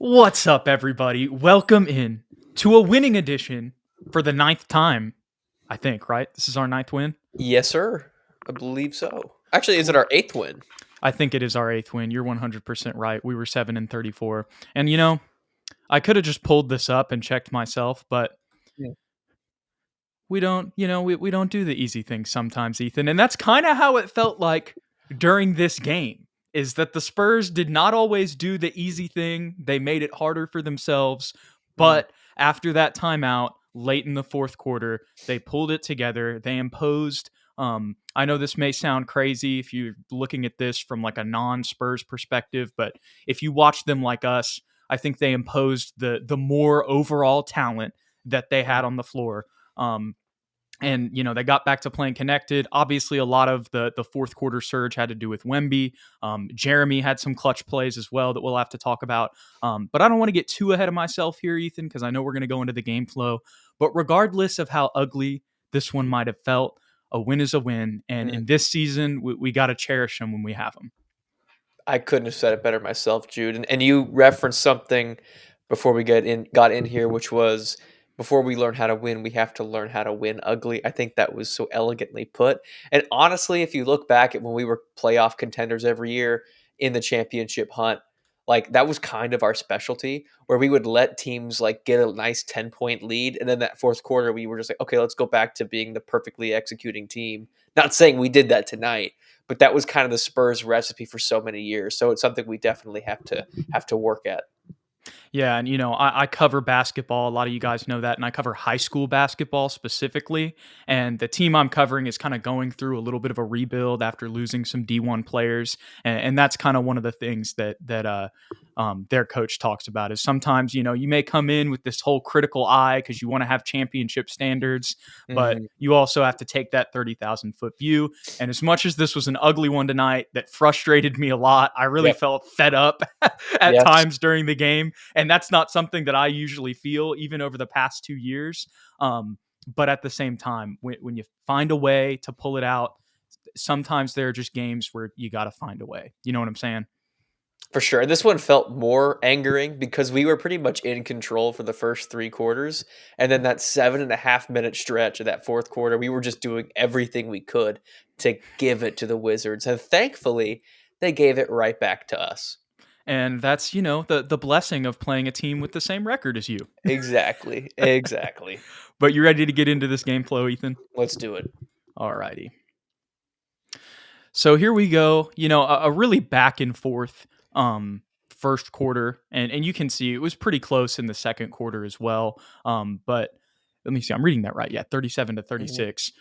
What's up, everybody? Welcome in to a winning edition for the ninth time, I think, right? This is our ninth win. Yes, sir. I believe so. Actually, is it our eighth win? I think it is our eighth win. You're 100% right. We were 7-34. And, I could have just pulled this up and checked myself, but Yeah. we don't, we don't do the easy things sometimes, Ethan. And that's kind of how it felt like during this game, is that the Spurs did not always do the easy thing. They made it harder for themselves. But after that timeout, late in the fourth quarter, they pulled it together. They imposed. I know this may sound crazy if you're looking at this from like a non-Spurs perspective, but if you watch them like us, I think they imposed the more overall talent that they had on the floor. Um, and they got back to playing connected. Obviously, a lot of the fourth quarter surge had to do with Wemby. Jeremy had some clutch plays as well that we'll have to talk about. But I don't want to get too ahead of myself here, Ethan, because I know we're going to go into the game flow. But regardless of how ugly this one might have felt, a win is a win. And in this season, we got to cherish them when we have them. I couldn't have said it better myself, Jude. And you referenced something before we got in here, which was before we learn how to win, we have to learn how to win ugly. I think that was so elegantly put. And honestly, if you look back at when we were playoff contenders every year in the championship hunt, like that was kind of our specialty where we would let teams like get a nice 10-point lead. And then that fourth quarter, we were just like, okay, let's go back to being the perfectly executing team. Not saying we did that tonight, but that was kind of the Spurs recipe for so many years. So it's something we definitely have to work at. Yeah, and I cover basketball. A lot of you guys know that, and I cover high school basketball specifically. And the team I'm covering is kind of going through a little bit of a rebuild after losing some D1 players, and that's kind of one of the things that their coach talks about. Is sometimes you may come in with this whole critical eye because you want to have championship standards, but you also have to take that 30,000-foot view. And as much as this was an ugly one tonight that frustrated me a lot, I really felt fed up at times during the game. And that's not something that I usually feel even over the past 2 years. But at the same time, when you find a way to pull it out, sometimes there are just games where you got to find a way. You know what I'm saying? For sure. This one felt more angering because we were pretty much in control for the first three quarters. And then that 7.5 minute stretch of that fourth quarter, we were just doing everything we could to give it to the Wizards. And thankfully, they gave it right back to us. And that's, the blessing of playing a team with the same record as you. Exactly. Exactly. But you ready to get into this game flow, Ethan? Let's do it. All righty. So here we go. A really back and forth first quarter. And you can see it was pretty close in the second quarter as well. But let me see. I'm reading that right. Yeah, 37-36.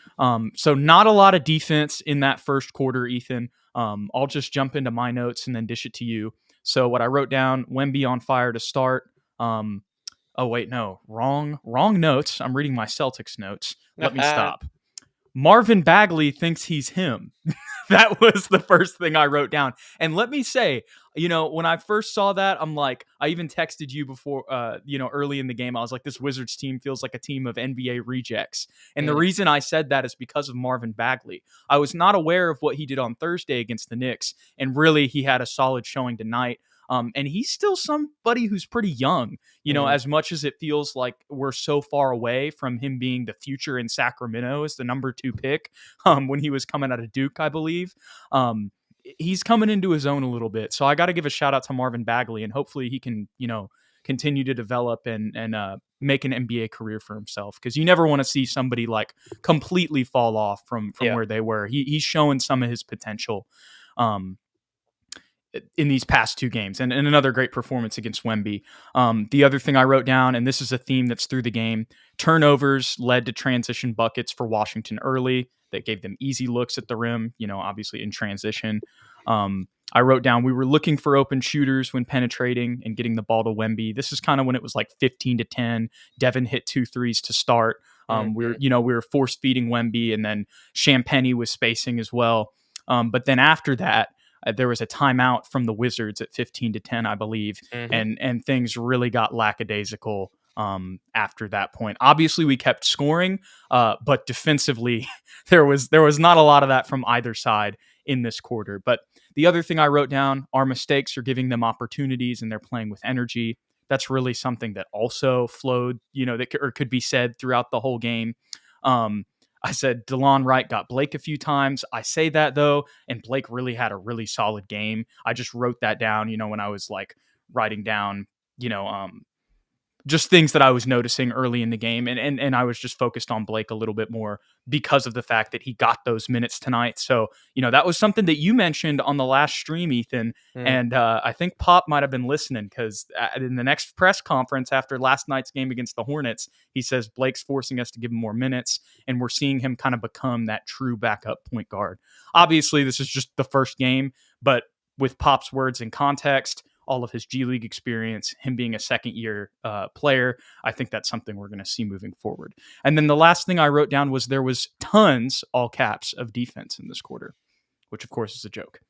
So not a lot of defense in that first quarter, Ethan. I'll just jump into my notes and then dish it to you. So what I wrote down, Wemby on fire to start. Oh, wait, no. Wrong notes. I'm reading my Celtics notes. Let me stop. Marvin Bagley thinks he's him. That was the first thing I wrote down. And let me say, when I first saw that, I'm like, I even texted you before, early in the game. I was like, this Wizards team feels like a team of NBA rejects. And the reason I said that is because of Marvin Bagley. I was not aware of what he did on Thursday against the Knicks. And really, he had a solid showing tonight. And he's still somebody who's pretty young, as much as it feels like we're so far away from him being the future in Sacramento as the number 2 pick when he was coming out of Duke, I believe. He's coming into his own a little bit. So I got to give a shout out to Marvin Bagley, and hopefully he can, continue to develop and make an NBA career for himself. Because you never want to see somebody like completely fall off from where they were. He's showing some of his potential. In these past 2 games and another great performance against Wemby. The other thing I wrote down, and this is a theme that's through the game, turnovers led to transition buckets for Washington early that gave them easy looks at the rim, obviously in transition. I wrote down, we were looking for open shooters when penetrating and getting the ball to Wemby. This is kind of when it was like 15-10. Devin hit 2 threes to start. We were force feeding Wemby, and then Champagny was spacing as well. But then after that, there was a timeout from the Wizards at 15-10, I believe, and things really got lackadaisical after that point. Obviously, we kept scoring, but defensively, there was not a lot of that from either side in this quarter. But the other thing I wrote down, our mistakes are giving them opportunities, and they're playing with energy. that's really something that also flowed, or could be said throughout the whole game. I said DeLon Wright got Blake a few times. I say that though, and Blake really had a really solid game. I just wrote that down, when I was like writing down, you know, just things that I was noticing early in the game. And I was just focused on Blake a little bit more because of the fact that he got those minutes tonight. So, that was something that you mentioned on the last stream, Ethan. Mm. And I think Pop might have been listening, because in the next press conference after last night's game against the Hornets, he says Blake's forcing us to give him more minutes, and we're seeing him kind of become that true backup point guard. Obviously, this is just the first game, but with Pop's words in context, all of his G League experience, him being a second-year player, I think that's something we're going to see moving forward. And then the last thing I wrote down was there was tons, all caps, of defense in this quarter, which of course is a joke.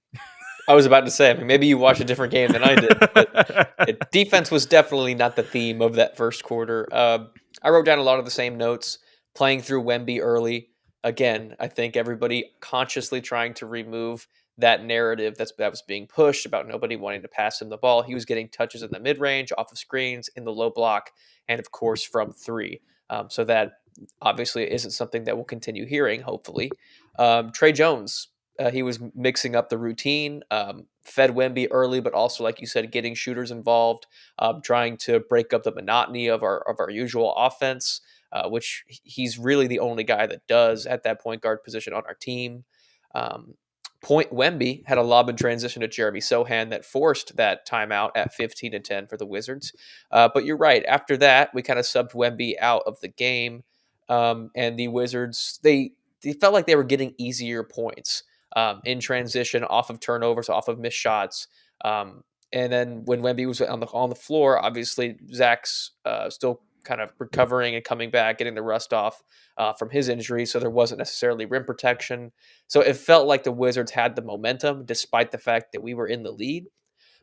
I was about to say, maybe you watched a different game than I did, but defense was definitely not the theme of that first quarter. I wrote down a lot of the same notes, playing through Wemby early. Again, I think everybody consciously trying to remove that narrative that was being pushed about nobody wanting to pass him the ball. He was getting touches in the mid-range, off of screens, in the low block, and of course from three. So that obviously isn't something that we'll continue hearing, hopefully. Trey Jones, he was mixing up the routine, fed Wemby early, but also, like you said, getting shooters involved, trying to break up the monotony of our usual offense, which he's really the only guy that does at that point guard position on our team. Point Wemby had a lob in transition to Jeremy Sohan that forced that timeout at 15-10 for the Wizards. But you're right. After that, we kind of subbed Wemby out of the game, and the Wizards they felt like they were getting easier points in transition, off of turnovers, off of missed shots. And then when Wemby was on the floor, obviously Zach's still kind of recovering and coming back, getting the rust off from his injury, so there wasn't necessarily rim protection. So it felt like the Wizards had the momentum, despite the fact that we were in the lead.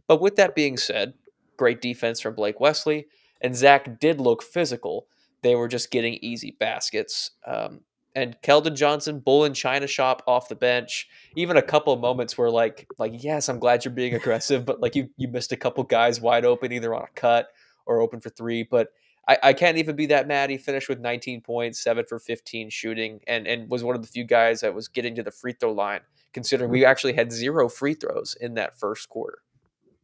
But with that being said, great defense from Blake Wesley, and Zach did look physical. They were just getting easy baskets. And Keldon Johnson, bull in China shop off the bench. Even a couple of moments where yes, I'm glad you're being aggressive, but like you missed a couple guys wide open, either on a cut or open for three. But I can't even be that mad. He finished with 19 points, 7 for 15 shooting, and was one of the few guys that was getting to the free throw line, considering we actually had 0 free throws in that first quarter.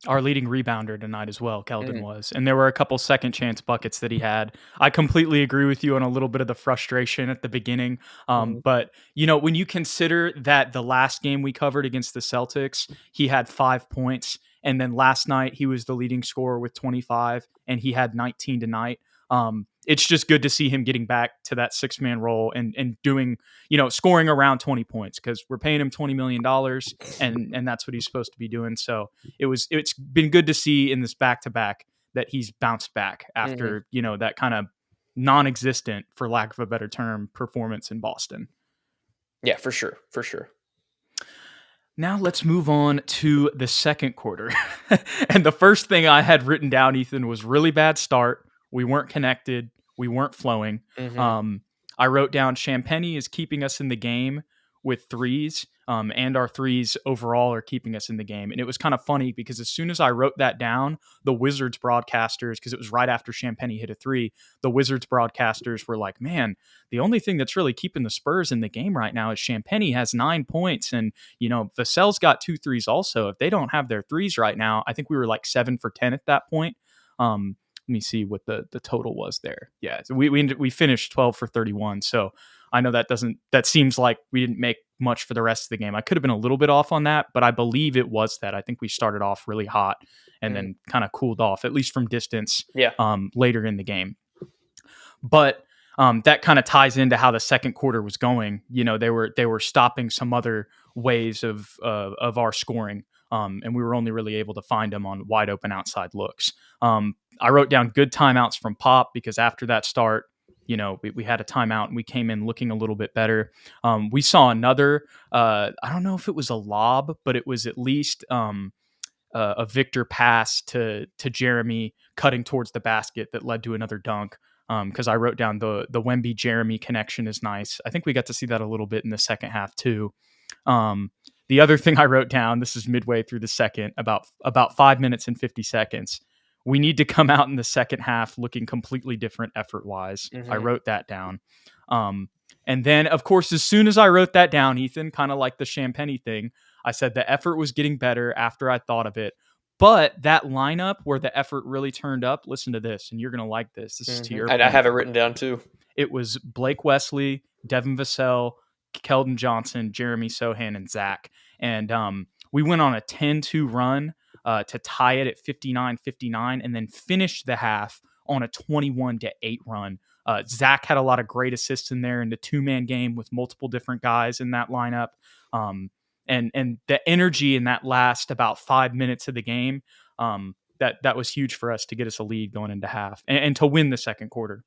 Our leading rebounder tonight as well, Keldon Mhm. was. And there were a couple second chance buckets that he had. I completely agree with you on a little bit of the frustration at the beginning. Mhm. But, when you consider that the last game we covered against the Celtics, he had 5 points. And then last night, he was the leading scorer with 25, and he had 19 tonight. It's just good to see him getting back to that 6-man role and doing, scoring around 20 points, because we're paying him $20 million, and that's what he's supposed to be doing. So it's been good to see in this back-to-back that he's bounced back Mhm. after, that kind of non-existent, for lack of a better term, performance in Boston. Yeah, for sure. For sure. Now let's move on to the second quarter. And the first thing I had written down, Ethan, was really bad start. We weren't connected. We weren't flowing. Mhm. I wrote down Champagny is keeping us in the game with threes, and our threes overall are keeping us in the game. And it was kind of funny because as soon as I wrote that down, the Wizards broadcasters, because it was right after Champagny hit a three, the Wizards broadcasters were like, man, the only thing that's really keeping the Spurs in the game right now is Champagny has 9 points. And, Vassell's got 2 threes also. If they don't have their threes right now, I think we were like 7 for 10 at that point. Let me see what the total was there. Yeah, so we finished 12 for 31. So I know that seems like we didn't make much for the rest of the game. I could have been a little bit off on that, but I believe it was that. I think we started off really hot and Mhm. then kind of cooled off, at least from distance, Yeah. later in the game. But that kind of ties into how the second quarter was going. They were stopping some other ways of our scoring, and we were only really able to find them on wide open outside looks. I wrote down good timeouts from Pop, because after that start, we had a timeout and we came in looking a little bit better. We saw another, I don't know if it was a lob, but it was at least a Victor pass to Jeremy cutting towards the basket that led to another dunk. Because I wrote down the Wemby Jeremy connection is nice. I think we got to see that a little bit in the second half too. The other thing I wrote down, this is midway through the second, about 5 minutes and 50 seconds. we need to come out in the second half looking completely different effort wise. I Mhm. wrote that down. Um, and then, of course, as soon as I wrote that down, Ethan, kind of like the Champagne thing, I said the effort was getting better after I thought of it. But that lineup where the effort really turned up, listen to this, and you're going to like this. This is to Mhm. your And I point. have it written down too. It was Blake Wesley, Devin Vassell, Keldon Johnson, Jeremy Sohan, and Zach. And we went on a 10-2 run to tie it at 59-59 and then finished the half on a 21-8 run. Zach had a lot of great assists in there in the two-man game with multiple different guys in that lineup. And the energy in that last about 5 minutes of the game, that was huge for us to get us a lead going into half and to win the second quarter.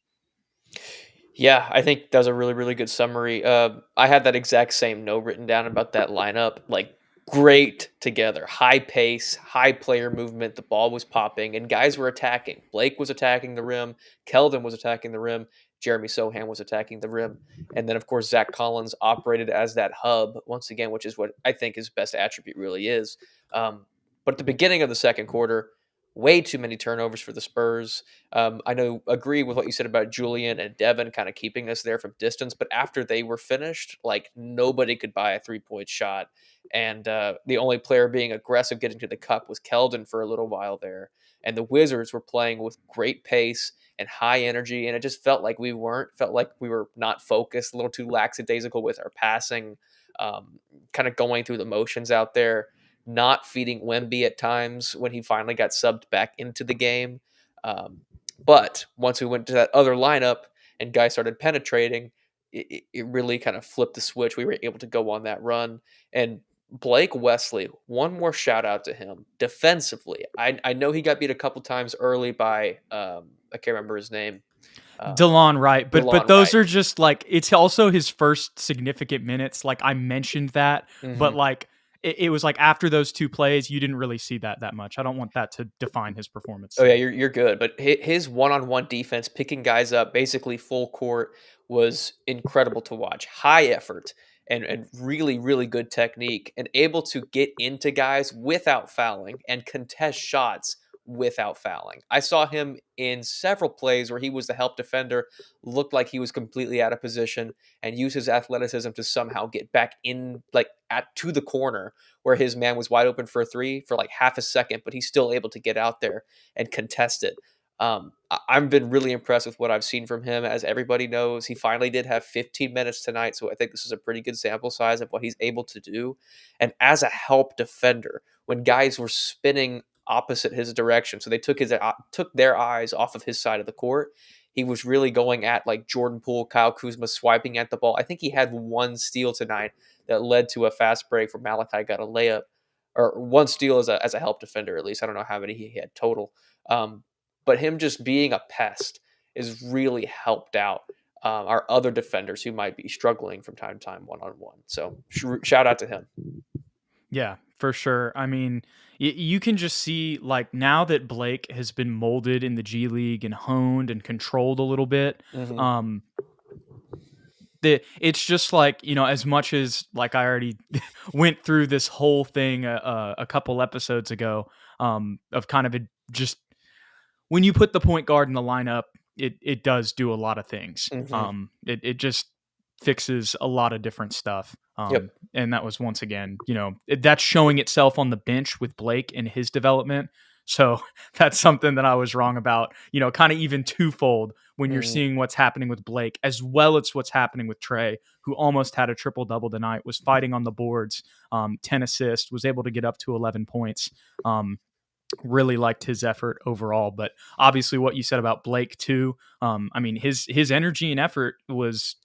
Yeah, I think that was a really, really good summary. I had that exact same note written down about that lineup. Like, great together, high pace, high player movement. The ball was popping, and guys were attacking. Blake was attacking the rim. Keldon was attacking the rim. Jeremy Sohan was attacking the rim, and then of course Zach Collins operated as that hub once again, which is what I think his best attribute really is. But at the beginning of the second quarter, way too many turnovers for the Spurs. I know agree with what you said about Julian and Devin kind of keeping us there from distance, but after they were finished, like nobody could buy a 3-point shot, and the only player being aggressive getting to the cup was Keldon for a little while there. And the Wizards were playing with great pace and high energy, and it just felt like we weren't, felt like we were not focused, a little too lackadaisical with our passing, kind of going through the motions out there, not feeding Wemby at times when he finally got subbed back into the game. Um, but once we went to that other lineup and guys started penetrating, it really kind of flipped the switch. We were able to go on that run. And Blake Wesley, one more shout out to him defensively. I know he got beat a couple times early by, I can't remember his name. DeLon Wright, but DeLon those Wright. are just like it's also his first significant minutes. Like I mentioned that, but Hmm. like it was like after those two plays, you didn't really see that much. I don't want that to define his performance Oh yeah, today. you're good. But his one-on-one defense, picking guys up, basically full court, was incredible to watch. High effort and really really good technique, and able to get into guys without fouling and contest shots without fouling. I saw him in several plays where he was the help defender, looked like he was completely out of position, and used his athleticism to somehow get back in, like at to the corner where his man was wide open for a three for like half a second, but he's still able to get out there and contest it. I've been really impressed with what I've seen from him. As everybody knows, he finally did have 15 minutes tonight, so I think this is a pretty good sample size of what he's able to do. And as a help defender, when guys were spinning opposite his direction, so they took their eyes off of his side of the court, he was really going at like Jordan Poole, Kyle Kuzma, swiping at the ball. I think he had one steal tonight that led to a fast break where Malachi got a layup, or one steal as a help defender at least. I don't know how many he had total. Um, but him just being a pest is really helped out our other defenders who might be struggling from time to time one on one. So shout out to him. Yeah, for sure. I mean, you can just see like now that Blake has been molded in the G League and honed and controlled a little bit. Hmm. Um, it's just like as much as like I already went through this whole thing a couple episodes ago, of kind of just when you put the point guard in the lineup, it does do a lot of things. Hmm. It just fixes a lot of different stuff. Yep. And that was once again, that's showing itself on the bench with Blake and his development. So that's something that I was wrong about, kind of even twofold when you're Hmm. seeing what's happening with Blake as well as what's happening with Trey, who almost had a triple double tonight, was fighting on the boards, 10 assists, was able to get up to 11 points. Really liked his effort overall, but obviously what you said about Blake too. I mean, his energy and effort was,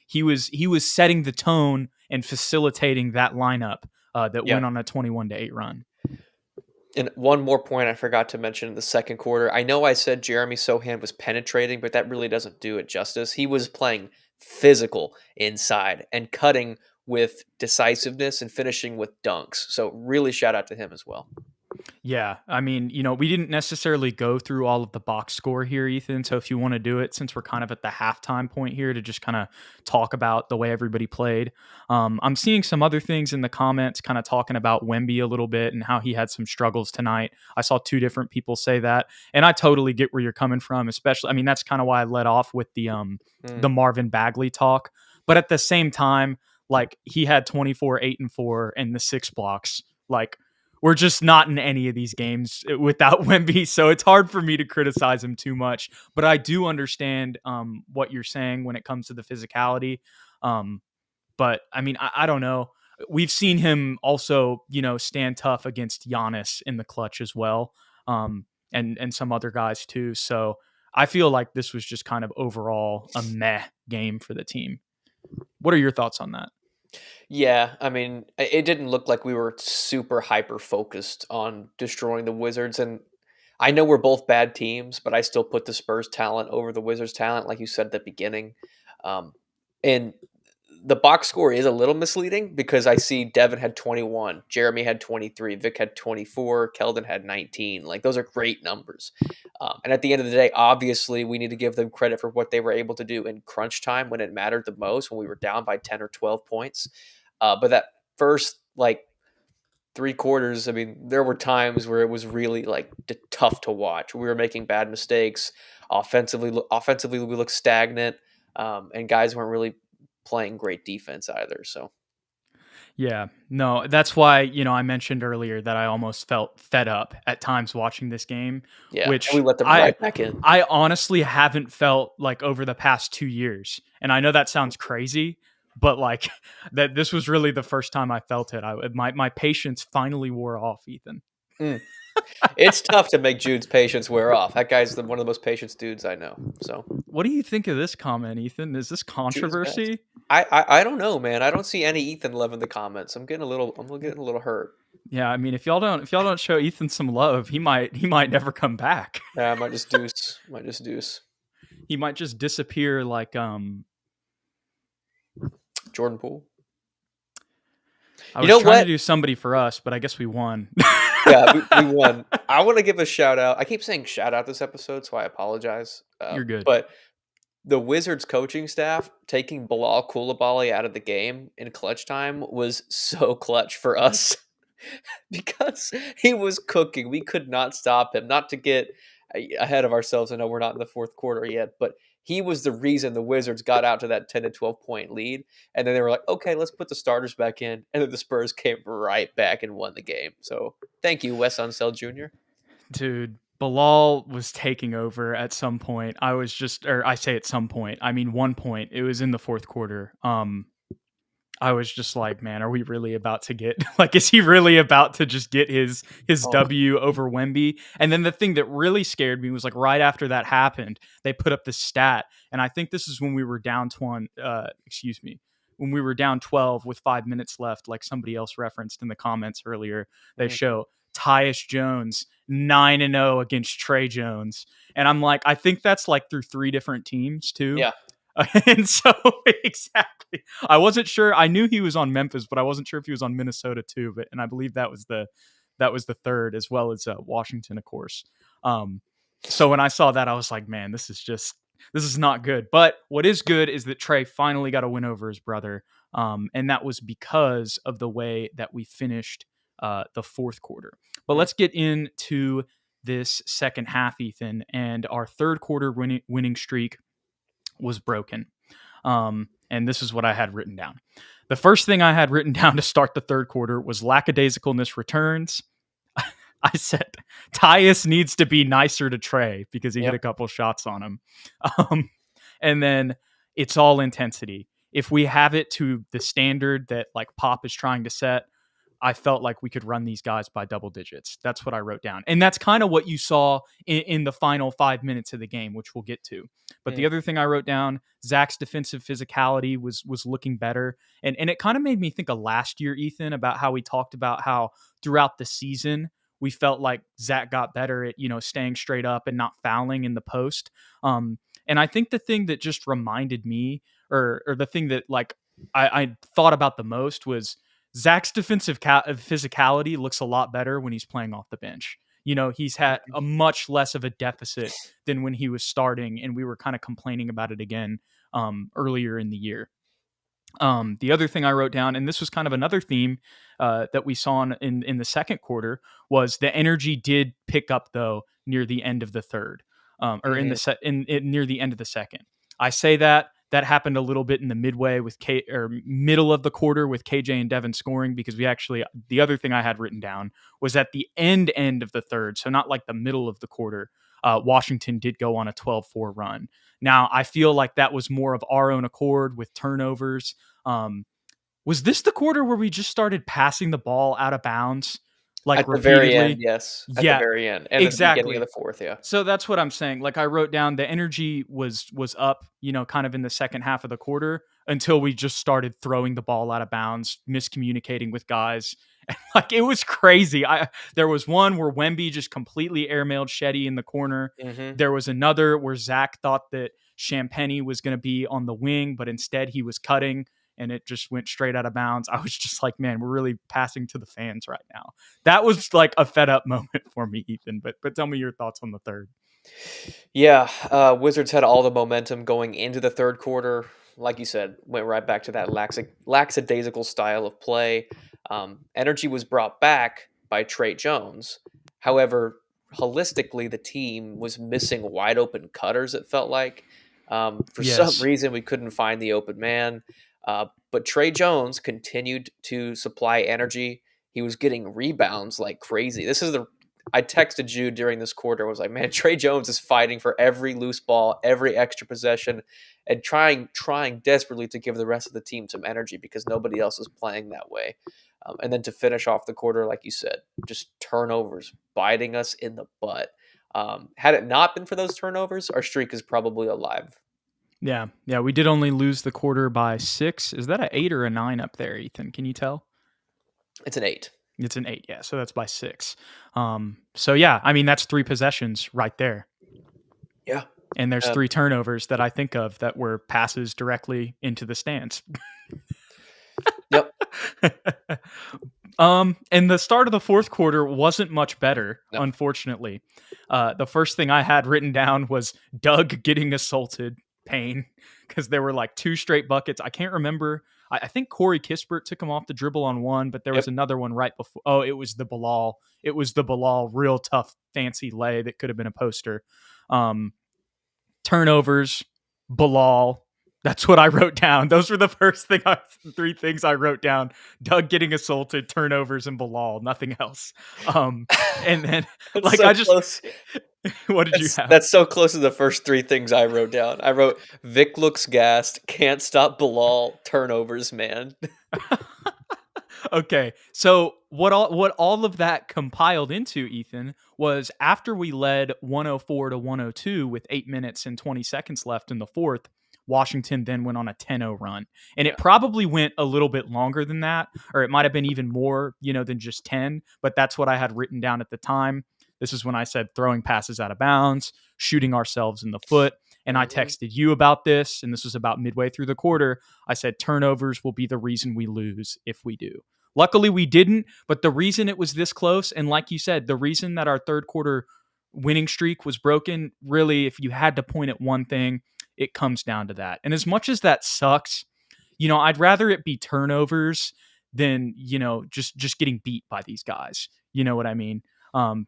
he was setting the tone and facilitating that lineup that Yeah. went on a 21-8 run. And one more point I forgot to mention in the second quarter. I know I said Jeremy Sohan was penetrating, but that really doesn't do it justice. He was playing physical inside and cutting with decisiveness and finishing with dunks. So really shout out to him as well. Yeah, I mean, we didn't necessarily go through all of the box score here, Ethan. So if you want to do it, since we're kind of at the halftime point here, to just kind of talk about the way everybody played. I'm seeing some other things in the comments, kind of talking about Wemby a little bit and how he had some struggles tonight. I saw two different people say that, and I totally get where you're coming from. Especially, I mean, that's kind of why I led off with the Mm. Marvin Bagley talk. But at the same time, like he had 24, 8 and 4, and the 6 blocks, like we're just not in any of these games without Wemby, so it's hard for me to criticize him too much. But I do understand what you're saying when it comes to the physicality. Um, but I mean, I don't know. We've seen him also, stand tough against Giannis in the clutch as well, and some other guys too. So I feel like this was just kind of overall a meh game for the team. What are your thoughts on that? Yeah, I mean, it didn't look like we were super hyper focused on destroying the Wizards. And I know we're both bad teams, but I still put the Spurs talent over the Wizards talent, like you said at the beginning. Um, and the box score is a little misleading because I see Devin had 21, Jeremy had 23, Vic had 24, Keldon had 19. Like those are great numbers. And at the end of the day, obviously, we need to give them credit for what they were able to do in crunch time when it mattered the most, when we were down by 10 or 12 points. But that first, like, 3 quarters, I mean, there were times where it was really like tough to watch. We were making bad mistakes. Offensively, we looked stagnant, and guys weren't really playing great defense either. So Yeah, no, that's why, I mentioned earlier that I almost felt fed up at times watching this game, yeah, and we which let them I right back in. I honestly haven't felt like over the past 2 years. And I know that sounds crazy, but like that this was really the first time I felt it. My patience finally wore off, Ethan. Mm. It's tough to make Jude's patience wear off. That guy's one of the most patient dudes I know. So What do you think of this comment, Ethan? Is this Jude is best. controversy? I don't know, man. I don't see any Ethan love in the comments. I'm getting a little hurt. Yeah, I mean, if y'all don't show Ethan some love, he might never come back. Yeah, I might just deuce. Might just deuce. He might just disappear like Jordan Poole. I You was know trying to what? do somebody for us, but I guess we won. Yeah, we won. I want to give a shout out. I keep saying shout out this episode, so I apologize. You're good. But the Wizards coaching staff taking Bilal Coulibaly out of the game in clutch time was so clutch for us because he was cooking. We could not stop him. Not to get ahead of ourselves. I know we're not in the fourth quarter yet, but he was the reason the Wizards got out to that 10 to 12 point lead. And then they were like, okay, let's put the starters back in. And then the Spurs came right back and won the game. So thank you, Wes Unseld Jr. Dude, Bilal was taking over at some point. I say at some point, I mean one point. It was in the fourth quarter. I was just like, man, are we really about to get like is he really about to just get his Oh, W over Wemby? And then the thing that really scared me was like right after that happened, they put up the stat, and I think this is when we were down 20, when we were down 12 with 5 minutes left, like somebody else referenced in the comments earlier. They mm, show Tyus Jones 9-0 against Trey Jones. And I'm like, I think that's like through 3 different teams too. yeah. And so exactly, I wasn't sure. I knew he was on Memphis, but I wasn't sure if he was on Minnesota too. And I believe that was the third, as well as Washington, of course. Um, so when I saw that, I was like, man, this is not good. But what is good is that Trey finally got a win over his brother, and that was because of the way that we finished the fourth quarter. But Mm, let's get into this second half, Ethan, and our third quarter winning streak was broken. And this is what I had written down. The first thing I had written down to start the third quarter was lackadaisicalness returns. I said Tyus needs to be nicer to Trey because he hit yep. a couple shots on him. Um, and then it's all intensity. If we have it to the standard that like Pop is trying to set, I felt like we could run these guys by double digits. That's what I wrote down. And that's kind of what you saw in the final 5 minutes of the game, which we'll get to. But the Mm, other thing I wrote down, Zach's defensive physicality was looking better. And it kind of made me think of last year, Ethan, about how we talked about how throughout the season, we felt like Zach got better at, staying straight up and not fouling in the post. And I think the thing that just reminded me, or the thing that like I thought about the most was Zach's defensive physicality looks a lot better when he's playing off the bench. He's had a much less of a deficit than when he was starting, and we were kind of complaining about it again earlier in the year. The other thing I wrote down, and this was kind of another theme that we saw in the second quarter, was the energy did pick up though near the end of the third, or in the set near the end of the second. I say that happened a little bit in the midway with or middle of the quarter with KJ and Devin scoring, because the other thing I had written down was at the end of the third, so not like the middle of the quarter. Washington did go on a 12-4 run. Now, I feel like that was more of our own accord with turnovers. Was this the quarter where we just started passing the ball out of bounds, like At the repeatedly? very end, yes. At the very end. And at the beginning of the fourth, yeah. So that's what I'm saying. Like, I wrote down the energy was up, kind of in the second half of the quarter, until we just started throwing the ball out of bounds, miscommunicating with guys. Like, it was crazy. There was one where Wemby just completely airmailed Shetty in the corner. There was another where Zach thought that Champagny was going to be on the wing, but instead he was cutting, and it just went straight out of bounds. I was just like, man, we're really passing to the fans right now. That was like a fed up moment for me, Ethan. But tell me your thoughts on the third. Yeah, Wizards had all the momentum going into the third quarter. Like you said, went right back to that lackadaisical style of play. Energy was brought back by Trey Jones. However, holistically, the team was missing wide open cutters, it felt like. For some reason, we couldn't find the open man. But Trey Jones continued to supply energy. He was getting rebounds like crazy. I texted Jude during this quarter. I was like, man, Trey Jones is fighting for every loose ball, every extra possession, and trying desperately to give the rest of the team some energy, because nobody else is playing that way. And then to finish off the quarter, like you said, just turnovers biting us in the butt. Had it not been for those turnovers, our streak is probably alive. Yeah. We did only lose the quarter by 6. Is that an 8 or a 9 up there, Ethan? Can you tell? It's an 8. It's an 8, yeah. So that's by 6. So yeah, I mean, that's 3 possessions right there. Yeah. And there's 3 turnovers that I think of that were passes directly into the stands. Yep. And the start of the fourth quarter wasn't much better, unfortunately. The first thing I had written down was Doug getting assaulted, pain, because there were like 2 straight buckets. I can't remember. I think Corey Kispert took him off the dribble on one, but there was another one right before. Oh, it was the Bilal. It was the Bilal real tough, fancy lay that could have been a poster. Turnovers, Bilal. That's what I wrote down. Those were the first 3 things I wrote down. Doug getting assaulted, turnovers, and Bilal. Nothing else. And then, like, so close. What did you have? That's so close to the first 3 things I wrote down. I wrote, Vic looks gassed, can't stop Bilal, turnovers, man. Okay, so what all of that compiled into, Ethan, was after we led 104-102 with 8 minutes and 20 seconds left in the fourth, Washington then went on a 10-0 run. And it probably went a little bit longer than that, or it might have been even more, than just 10, but that's what I had written down at the time. This is when I said throwing passes out of bounds, shooting ourselves in the foot. And I texted you about this, and this was about midway through the quarter. I said turnovers will be the reason we lose if we do. Luckily, we didn't, but the reason it was this close, and like you said, the reason that our third quarter winning streak was broken, really, if you had to point at one thing, it comes down to that. And as much as that sucks, I'd rather it be turnovers than, just getting beat by these guys. You know what I mean?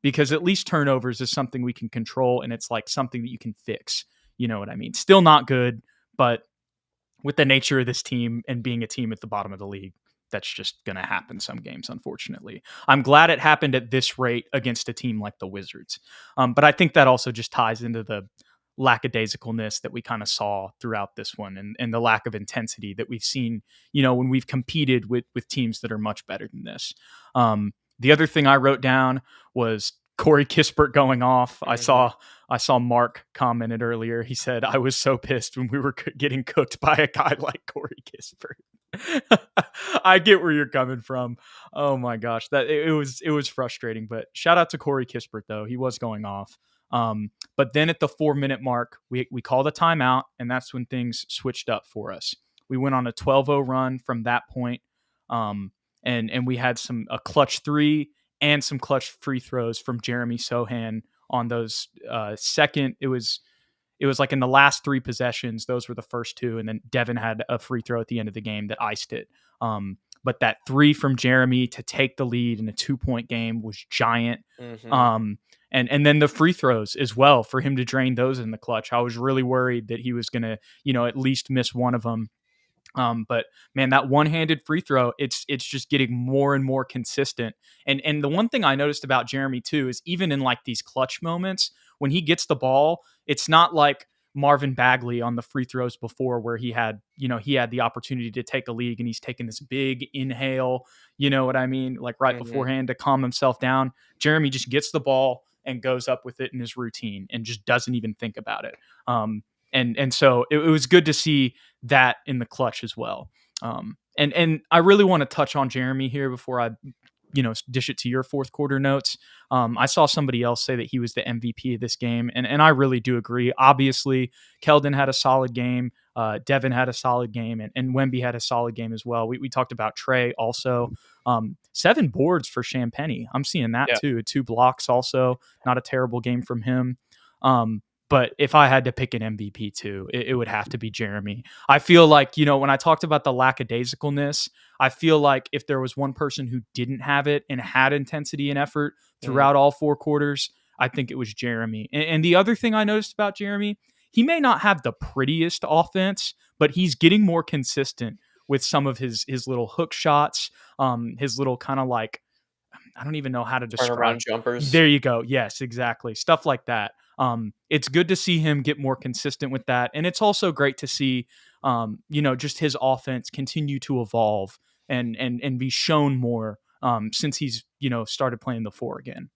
Because at least turnovers is something we can control, and it's like something that you can fix. You know what I mean? Still not good, but with the nature of this team and being a team at the bottom of the league, that's just going to happen some games, unfortunately. I'm glad it happened at this rate against a team like the Wizards. But I think that also just ties into the lackadaisicalness that we kind of saw throughout this one, and the lack of intensity that we've seen, when we've competed with teams that are much better than this. The other thing I wrote down was Corey Kispert going off. Mm-hmm. I saw Mark commented earlier. He said, I was so pissed when we were getting cooked by a guy like Corey Kispert. I get where you're coming from. Oh my gosh, that it was frustrating. But shout out to Corey Kispert, though. He was going off. But then at the 4-minute mark, we called a timeout, and that's when things switched up for us. We went on a 12-0 run from that point. And and we had a clutch three and some clutch free throws from Jeremy Sohan on those second. It was like in the last three possessions, those were the first two, and then Devin had a free throw at the end of the game that iced it. But that three from Jeremy to take the lead in a 2-point game was giant. Mhm. And then the free throws as well for him to drain those in the clutch. I was really worried that he was going to, at least miss one of them. But man, that one-handed free throw, it's just getting more and more consistent. And the one thing I noticed about Jeremy too is even in like these clutch moments, when he gets the ball, it's not like Marvin Bagley on the free throws before where he had the opportunity to take a lead and he's taking this big inhale, you know what I mean? Like right Mhm. beforehand to calm himself down. Jeremy just gets the ball and goes up with it in his routine and just doesn't even think about it. And so it was good to see that in the clutch as well. And I really want to touch on Jeremy here before I dish it to your fourth quarter notes. I saw somebody else say that he was the MVP of this game, and I really do agree. Obviously, Keldon had a solid game. Devin had a solid game, and Wemby had a solid game as well. We talked about Trey also. 7 boards for Champagny. I'm seeing that Yeah. too. 2 blocks also. Not a terrible game from him. But if I had to pick an MVP too, it would have to be Jeremy. I feel like, when I talked about the lackadaisicalness, I feel like if there was one person who didn't have it and had intensity and effort Mm. throughout all 4 quarters, I think it was Jeremy. And the other thing I noticed about Jeremy, he may not have the prettiest offense, but he's getting more consistent with some of his little hook shots, his little kind of like, I don't even know how to Turnaround describe. jumpers. There you go. Yes, exactly. Stuff like that. It's good to see him get more consistent with that, and it's also great to see, just his offense continue to evolve and be shown more since he's started playing the 4 again.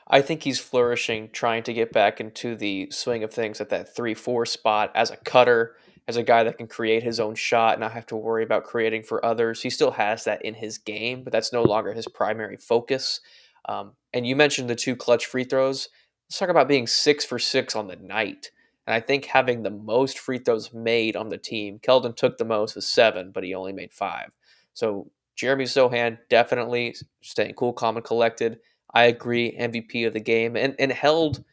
I think he's flourishing, trying to get back into the swing of things at that 3-4 spot as a cutter, as a guy that can create his own shot and not have to worry about creating for others. He still has that in his game, but that's no longer his primary focus. And you mentioned the 2 clutch free throws. Let's talk about being 6 for 6 on the night. And I think having the most free throws made on the team, Keldon took the most with 7, but he only made 5. So Jeremy Sohan definitely staying cool, calm, and collected. I agree, MVP of the game, and held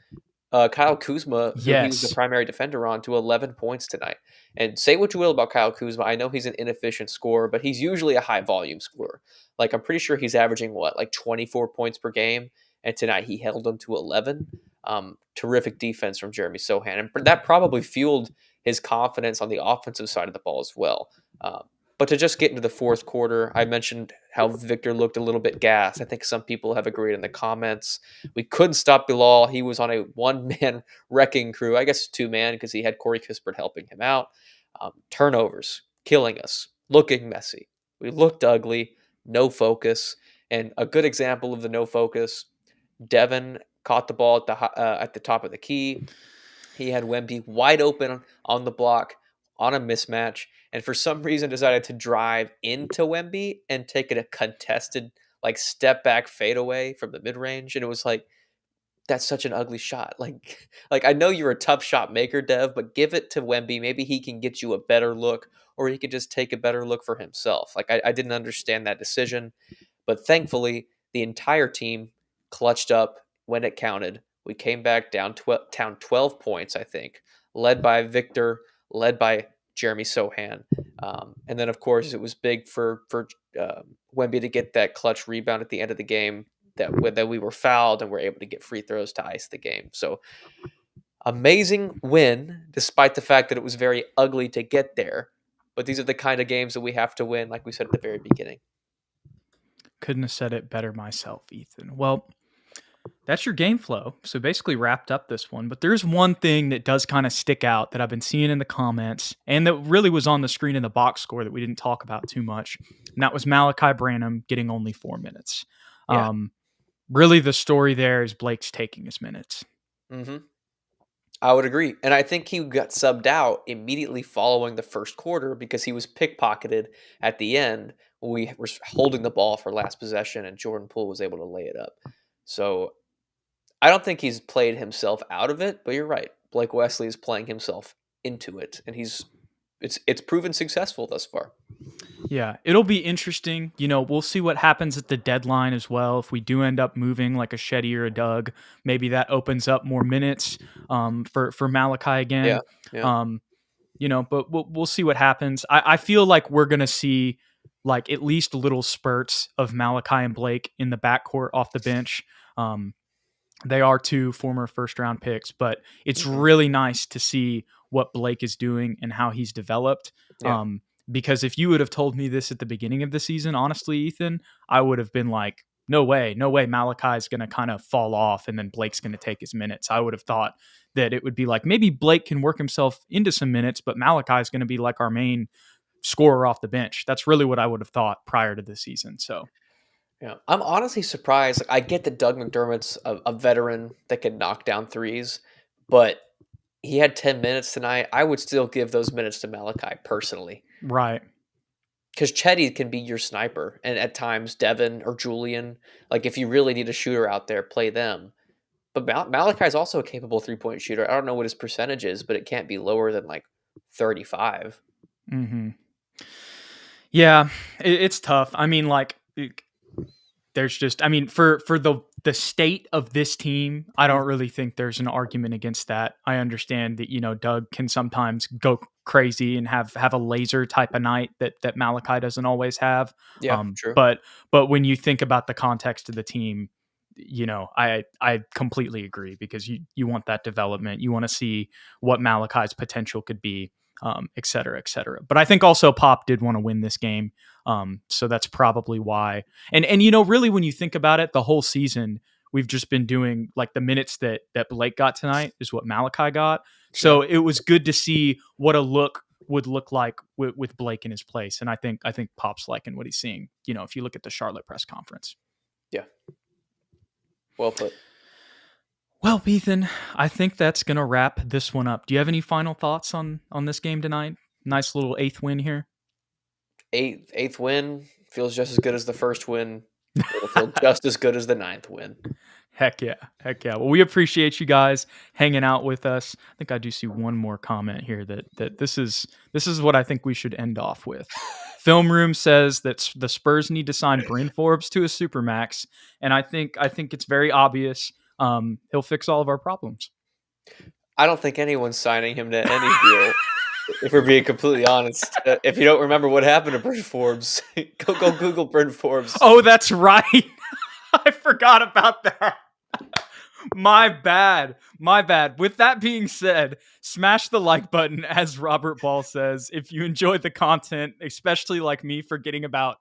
Kyle Kuzma, who he was the Yes. primary defender on, to 11 points tonight. And say what you will about Kyle Kuzma, I know he's an inefficient scorer, but he's usually a high volume scorer. Like I'm pretty sure he's averaging like 24 points per game, and tonight he held them to 11. Terrific defense from Jeremy Sohan, and that probably fueled his confidence on the offensive side of the ball as well. Um, but to just get into the fourth quarter, I mentioned how Victor looked a little bit gassed. I think some people have agreed in the comments. We couldn't stop Bilal. He was on a one-man wrecking crew. I guess 2-man because he had Corey Kispert helping him out. Turnovers, killing us, looking messy. We looked ugly, no focus. And a good example of the no focus, Devin caught the ball at the top of the key. He had Wemby wide open on the block on a mismatch, and for some reason decided to drive into Wemby and take it a contested like step back fadeaway from the mid range, and it was like that's such an ugly shot. Like I know you're a tough shot maker, Dev, but give it to Wemby. Maybe he can get you a better look, or he could just take a better look for himself. Like I didn't understand that decision. But thankfully, the entire team clutched up when it counted. We came back down 12 points, I think, led by Victor, led by Jeremy Sohan. And then, of course, it was big for Wemby to get that clutch rebound at the end of the game that we were fouled and were able to get free throws to ice the game. So amazing win, despite the fact that it was very ugly to get there. But these are the kind of games that we have to win, like we said at the very beginning. Couldn't have said it better myself, Ethan. Well, that's your game flow. So basically wrapped up this one. But there's one thing that does kind of stick out that I've been seeing in the comments and that really was on the screen in the box score that we didn't talk about too much. And that was Malachi Branham getting only 4 minutes. Yeah. Really, the story there is Blake's taking his minutes. Mm-hmm. I would agree. And I think he got subbed out immediately following the first quarter because he was pickpocketed at the end when we were holding the ball for last possession and Jordan Poole was able to lay it up. So I don't think he's played himself out of it, but you're right. Blake Wesley is playing himself into it, and it's proven successful thus far. Yeah, it'll be interesting. We'll see what happens at the deadline as well. If we do end up moving like a Shetty or a Doug, maybe that opens up more minutes for Malachi Yeah, again. yeah. Um, but we'll see what happens. I feel like we're gonna see like at least little spurts of Malachi and Blake in the backcourt off the bench. Um, they are two former first round picks, but it's Mhm. really nice to see what Blake is doing and how he's developed. Yeah. Because if you would have told me this at the beginning of the season, honestly, Ethan, I would have been like, no way, no way Malachi's going to kind of fall off and then Blake's going to take his minutes. I would have thought that it would be like maybe Blake can work himself into some minutes, but Malachi's going to be like our main scorer off the bench. That's really what I would have thought prior to the season. So, Yeah, I'm honestly surprised. Like, I get that Doug McDermott's a veteran that can knock down threes, but he had 10 minutes tonight. I would still give those minutes to Malachi personally, right. because Chetty can be your sniper, and at times Devin or Julian. Like, if you really need a shooter out there, play them. But Malachi is also a capable 3-point shooter. I don't know what his percentage is, but it can't be lower than like 35. Hmm. Yeah, it's tough. I mean, like, there's just, I mean, for the state of this team, I don't really think there's an argument against that. I understand that Doug can sometimes go crazy and have a laser type of night that Malachi doesn't always have. Yeah, true. But when you think about the context of the team, I completely agree because you want that development, you want to see what Malachi's potential could be, et cetera, et cetera. But I think also Pop did want to win this game. So that's probably why. And really when you think about it, the whole season we've just been doing like the minutes that Blake got tonight is what Malachi got. Yeah, So it was good to see what a look would look like with Blake in his place. And I think Pop's liking what he's seeing. If you look at the Charlotte press conference. yeah. Well put. Well, Ethan, I think that's gonna wrap this one up. Do you have any final thoughts on this game tonight? Nice little 8th win here. Eighth win feels just as good as the first win. It'll feel just as good as the ninth win. Heck yeah. Heck yeah. Well, we appreciate you guys hanging out with us. I think I do see one more comment here that this is what I think we should end off with. Film Room says that the Spurs need to sign Bryn Forbes to a supermax, and I think it's very obvious. He'll fix all of our problems. I don't think anyone's signing him to any deal. If we're being completely honest, if you don't remember what happened to Bryn Forbes, go Google Bryn Forbes. Oh, that's right. I forgot about that. My bad. My bad. With that being said, smash the like button, as Robert Ball says, if you enjoyed the content, especially like me forgetting about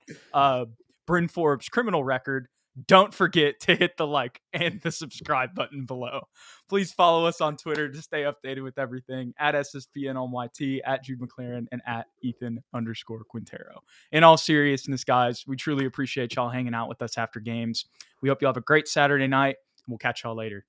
Bryn Forbes' criminal record. Don't forget to hit the like and the subscribe button below. Please follow us on Twitter to stay updated with everything at SSPN on YT, at Jude McLaren, and at Ethan_Quintero. In all seriousness, guys, we truly appreciate y'all hanging out with us after games. We hope you all have a great Saturday night. We'll catch y'all later.